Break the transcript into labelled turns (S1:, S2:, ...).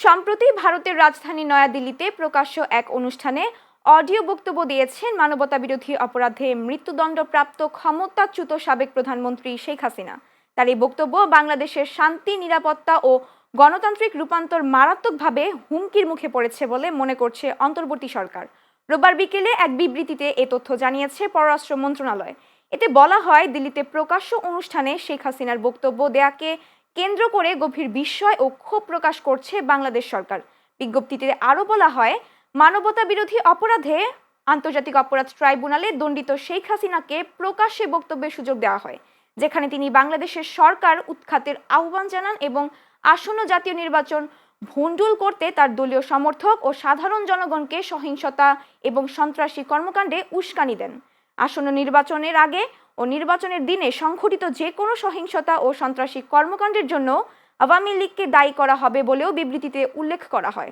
S1: সম্প্রতি ভারতের রাজধানী নয়াদিল্লিতে প্রকাশ্য এক অনুষ্ঠানে অডিও বক্তব্য দিয়েছেন মানবতাবিরোধী অপরাধে মৃত্যুদণ্ডপ্রাপ্ত ক্ষমতাচ্যুত সাবেক প্রধানমন্ত্রী শেখ হাসিনা। তার এই বক্তব্য বাংলাদেশের শান্তি, নিরাপত্তা ও গণতান্ত্রিক রূপান্তর মারাত্মকভাবে হুমকির মুখে পড়েছে বলে মনে করছে অন্তর্বর্তী সরকার। রোববার বিকেলে এক বিবৃতিতে এ তথ্য জানিয়েছে পররাষ্ট্র মন্ত্রণালয়। এতে বলা হয়, দিল্লিতে প্রকাশ্য অনুষ্ঠানে শেখ হাসিনার বক্তব্য দেয়াকে কেন্দ্র করে গভীর বিস্ময় ও ক্ষোভ প্রকাশ করছে বাংলাদেশ সরকার। বিজ্ঞপ্তিতে আরও বলা হয়, মানবতা বিরোধী অপরাধে আন্তর্জাতিক অপরাধ ট্রাইব্যুনালে দণ্ডিত শেখ হাসিনাকে প্রকাশ্যে বক্তব্যের সুযোগ দেওয়া হয়, যেখানে তিনি বাংলাদেশের সরকার উৎখাতের আহ্বান জানান এবং আসন্ন জাতীয় নির্বাচন ভণ্ডুল করতে তার দলীয় সমর্থক ও সাধারণ জনগণকে সহিংসতা এবং সন্ত্রাসী কর্মকাণ্ডে উস্কানি দেন। আসন্ন নির্বাচনের আগে ও নির্বাচনের দিনে সংঘটিত যে কোনো সহিংসতা ও সন্ত্রাসী কর্মকাণ্ডের জন্য আওয়ামী লীগকে দায়ী করা হবে বলেও বিবৃতিতে উল্লেখ করা হয়।